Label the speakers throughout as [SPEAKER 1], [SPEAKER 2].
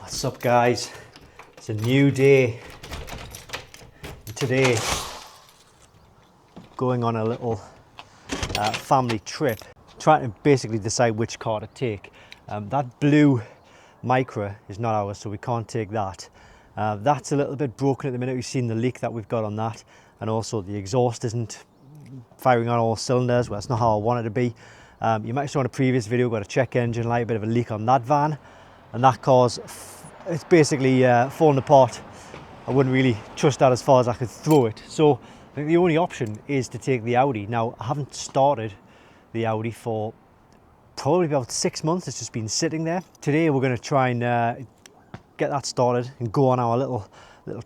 [SPEAKER 1] What's up, guys? It's a new day. Today, going on a little family trip, trying to basically decide which car to take. That blue Micra is not ours, so we can't take that. That's a little bit broken at the minute. We've seen the leak that we've got on that, and also the exhaust isn't firing on all cylinders. Well, that's not how I want it to be. You might have saw in a previous video, got a check engine light, a bit of a leak on that van, and that car's it's basically falling apart. I wouldn't really trust that as far as I could throw it. So I think the only option is to take the Audi. Now, I haven't started the Audi for probably about 6 months. It's just been sitting there. Today we're going to try and get that started and go on our little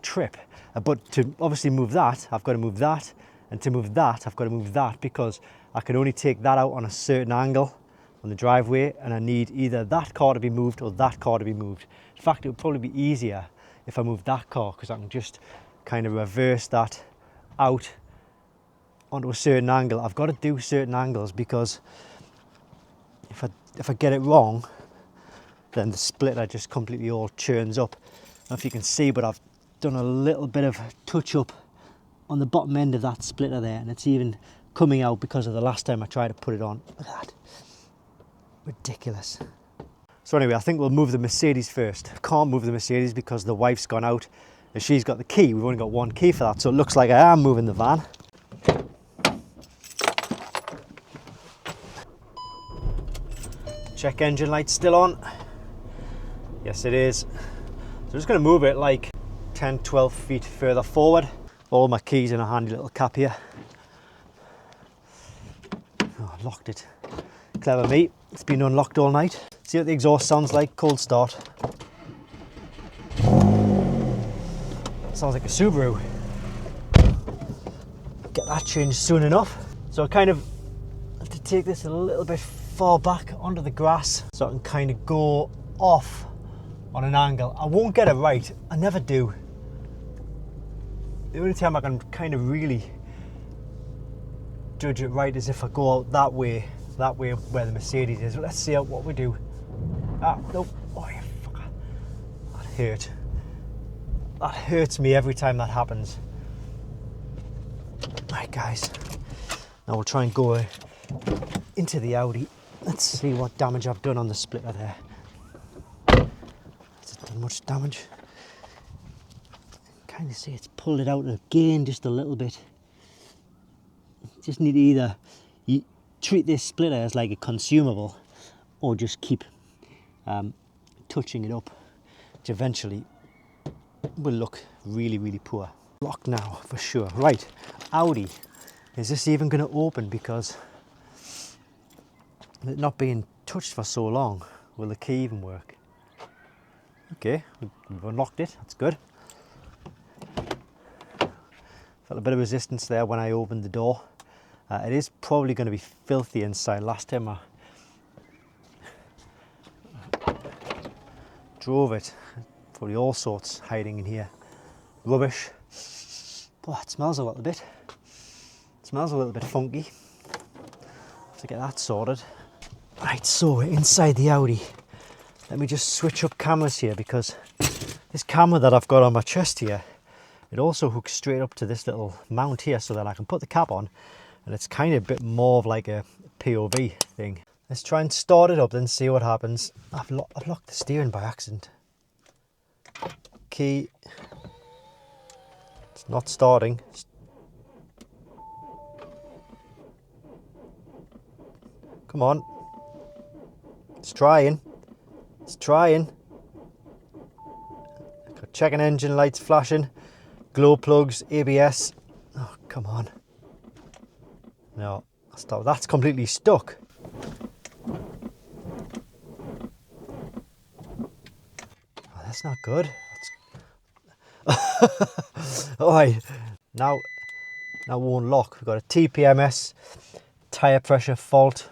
[SPEAKER 1] trip. But to obviously move that, I've got to move that, and to move that, I've got to move that, because I can only take that out on a certain angle on the driveway, and I need either that car to be moved or that car to be moved. In fact, it would probably be easier if I moved that car, because I can just kind of reverse that out onto a certain angle. I've got to do certain angles, because if I get it wrong, then the splitter just completely all churns up. I don't know if you can see, but I've done a little bit of touch up on the bottom end of that splitter there, and it's even coming out because of the last time I tried to put it on. Look at that. Ridiculous. So anyway, I think we'll move the Mercedes first. I can't move the Mercedes because the wife's gone out and she's got the key. We've only got one key for that, so it looks like I am moving the van. Check engine light's still on. Yes, it is. So I'm just going to move it like 10-12 feet further forward. All my keys in a handy little cap here. Oh, I locked it. Clever me. It's been unlocked all night. See what the exhaust sounds like. Cold start. Sounds like a Subaru. Get that changed soon enough. So I kind of have to take this a little bit far back onto the grass so I can kind of go off on an angle. I won't get it right. I never do. The only time I can kind of really judge it right is if I go out that way where the Mercedes is. Let's see what we do. Ah, no. Oh, you fucker. That hurt. That hurts me every time that happens. Right, guys. Now we'll try and go into the Audi. Let's see what damage I've done on the splitter there. Has it done much damage? Kind of see it's pulled it out again just a little bit. Just need to either treat this splitter as like a consumable, or just keep touching it up, which eventually will look really, really poor. Locked now for sure. Right, Audi. Is this even going to open? Because it not being touched for so long, will the key even work? Okay, we've unlocked it. That's good. Felt a bit of resistance there when I opened the door. It is probably going to be filthy inside. Last time I drove it, probably all sorts hiding in here. Rubbish. Oh, it smells a little bit. It smells a little bit funky. Have to get that sorted. Right, so we're inside the Audi. Let me just switch up cameras here, because this camera that I've got on my chest here, it also hooks straight up to this little mount here, so that I can put the cap on. And it's kind of a bit more of like a POV thing. Let's try and start it up, then see what happens. I've locked the steering by accident. Key. It's not starting. Come on. It's trying. It's trying. Got checking engine lights flashing. Glow plugs, ABS. Oh, come on. No, stop. That's completely stuck. Oh, that's not good. Alright, now won't lock. We've got a TPMS, tyre pressure fault.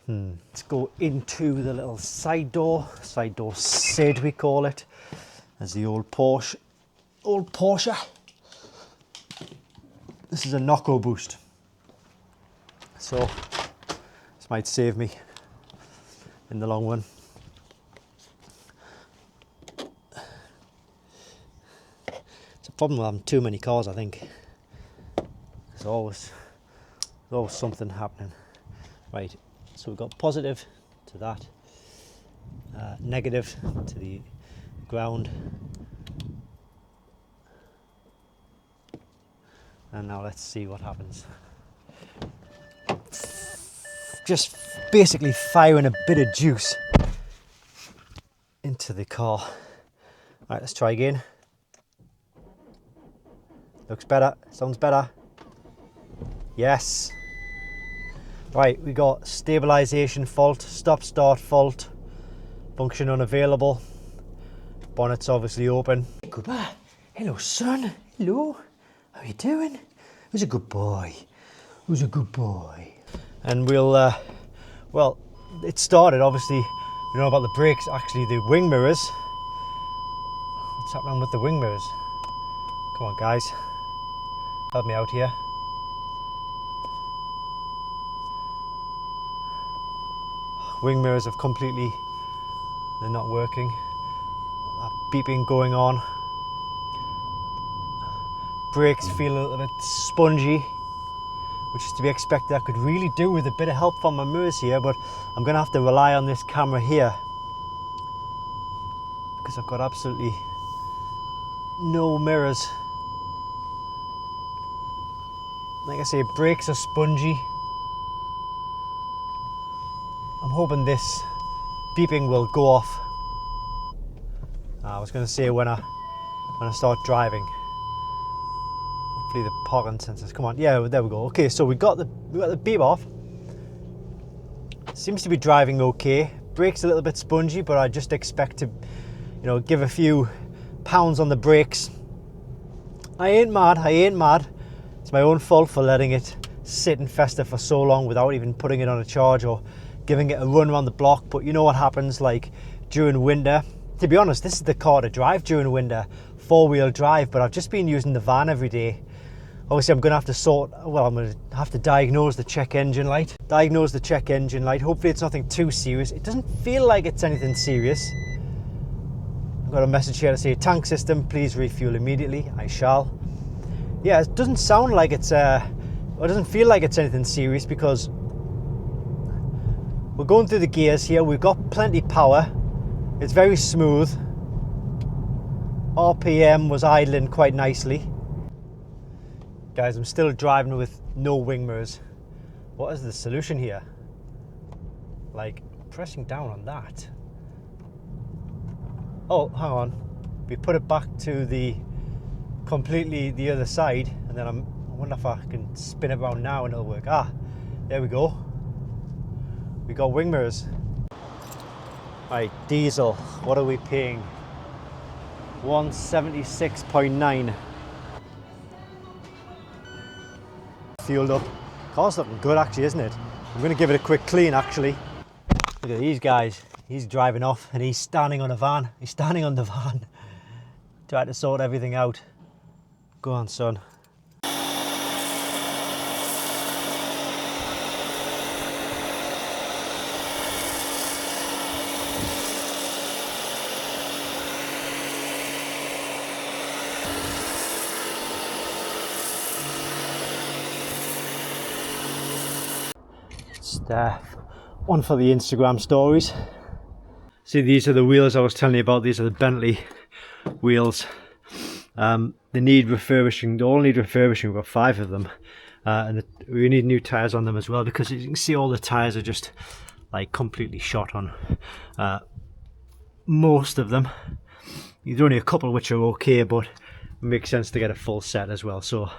[SPEAKER 1] Let's go into the little side door SID we call it. There's the old Porsche. This is a Nocco boost. So this might save me in the long run. problem with having too many cars, I think. There's always something happening. Right, so we've got positive to that, negative to the ground, and now let's see what happens. Just basically firing a bit of juice into the car. Right, let's try again. Looks better, sounds better. Yes. Right, we got stabilisation fault, stop start fault, function unavailable, bonnet's obviously open. Goodbye. Hello son, hello, how are you doing? Who's a good boy? Who's a good boy? And we'll, well, it started obviously, you know about the brakes, actually the wing mirrors. What's happening with the wing mirrors? Come on guys, help me out here. Wing mirrors have completely, they're not working. That beeping going on. Brakes feel a little bit spongy, which is to be expected. I could really do with a bit of help from my mirrors here, but I'm gonna have to rely on this camera here because I've got absolutely no mirrors. Like I say, brakes are spongy. I'm hoping this beeping will go off. I was going to say when I start driving. Hopefully the parking sensors. Come on, yeah, there we go. Okay, so we got the beep off. Seems to be driving okay. Brakes a little bit spongy, but I just expect to, you know, give a few pounds on the brakes. I ain't mad. It's my own fault for letting it sit and fester for so long without even putting it on a charge or giving it a run around the block. But you know what happens, like during winter. To be honest, this is the car to drive during winter, 4-wheel drive, but I've just been using the van every day. Obviously I'm going to have to I'm going to have to diagnose the check engine light. Hopefully it's nothing too serious. It doesn't feel like it's anything serious. I've got a message here to say, tank system, please refuel immediately. I shall. Yeah, it doesn't sound like it's, it doesn't feel like it's anything serious because we're going through the gears here. We've got plenty power. It's very smooth. RPM was idling quite nicely. Guys, I'm still driving with no wing mirrors. What is the solution here? Like, pressing down on that. Oh, hang on. We put it back to the completely the other side, and then I wonder if I can spin it around now and it'll work. Ah, there we go. We got wing mirrors. Right, diesel, what are we paying? 176.9. Fueled up. Car's looking good actually, isn't it? I'm going to give it a quick clean actually. Look at these guys. He's driving off and he's standing on a van. He's standing on the van trying to sort everything out. Go on, son. One for the Instagram stories. See, these are the wheels I was telling you about. These are the Bentley wheels. They need refurbishing. They all need refurbishing. We've got 5 of them, and we need new tires on them as well, because as you can see, all the tires are just like completely shot on. Most of them. There's only a couple which are okay, but it makes sense to get a full set as well. So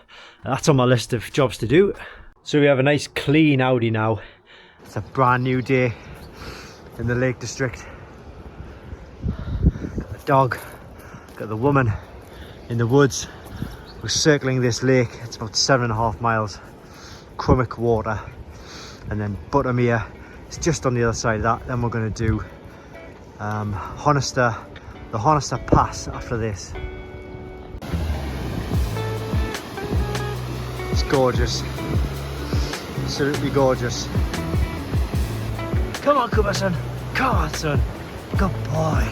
[SPEAKER 1] that's on my list of jobs to do. So we have a nice clean Audi now. It's a brand new day in the Lake District. Got the dog, got the woman in the woods. We're circling this lake. It's about 7.5 miles. Crummock water, and then Buttermere. It's just on the other side of that. Then we're going to do the Honister Pass after this. It's gorgeous. Absolutely gorgeous. Come on, Cooper, son. Come on, son. Good boy.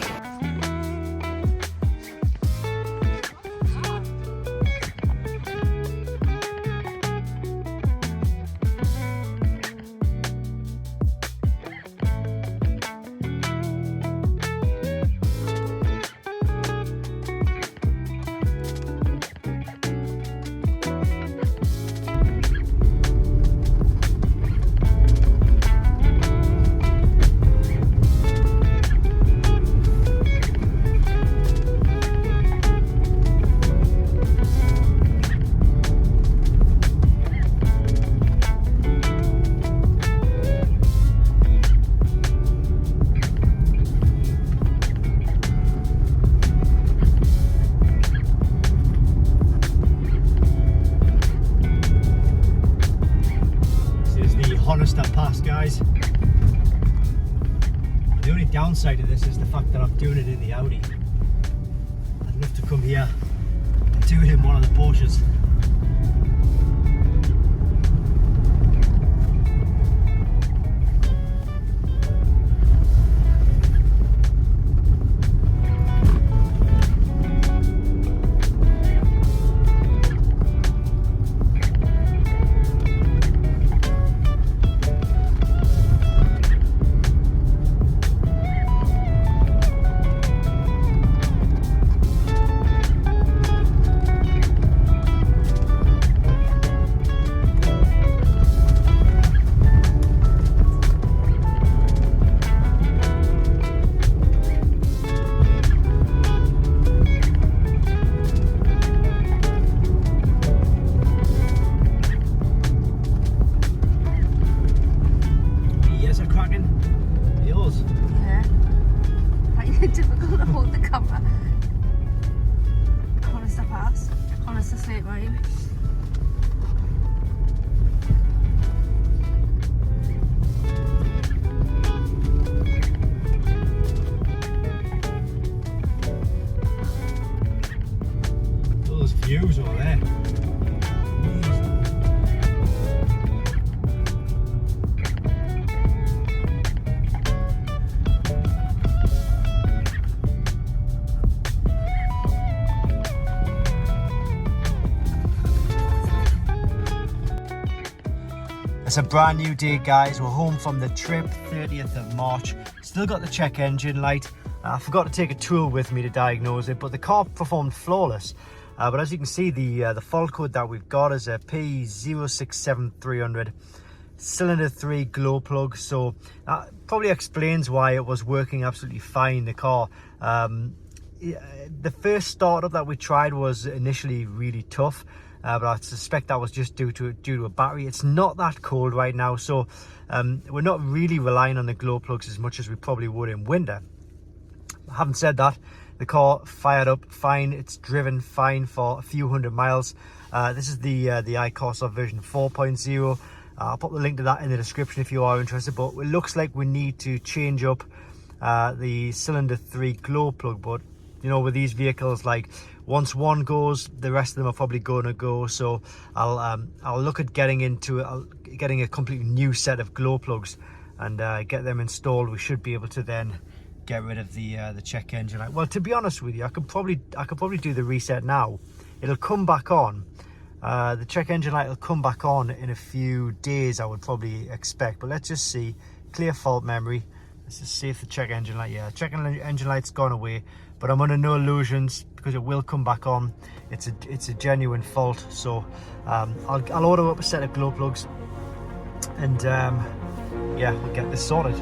[SPEAKER 1] downside of this is the fact that I'm doing it in the Audi. I'd love to come here and do it in one of the Porsches.
[SPEAKER 2] Difficult to hold the camera. Honister Pass, Honister Slate Mine.
[SPEAKER 1] Those views over there. It's a brand new day, guys. We're home from the trip, 30th of March. Still got the check engine light. I forgot to take a tool with me to diagnose it, but the car performed flawless. But as you can see, the fault code that we've got is a P067300 cylinder 3 glow plug. So that probably explains why it was working absolutely fine, the car. The first startup that we tried was initially really tough. But I suspect that was just due to a battery. It's not that cold right now, so we're not really relying on the glow plugs as much as we probably would in winter. Having said that, the car fired up fine. It's driven fine for a few hundred miles. This is the iCarSoft version 4.0. I'll put the link to that in the description if you are interested. But it looks like we need to change up the cylinder 3 glow plug. But you know, with these vehicles, like once one goes, the rest of them are probably going to go. So I'll look at getting a completely new set of glow plugs and get them installed. We should be able to then get rid of the check engine light. Well, to be honest with you, I could probably do the reset now. It'll come back on. The check engine light will come back on in a few days, I would probably expect. But let's just see. Clear fault memory. Let's just see if the check engine light, yeah, check engine light's gone away. But I'm under no illusions because it will come back on. It's a genuine fault. So I'll order up a set of glow plugs and yeah, we'll get this sorted.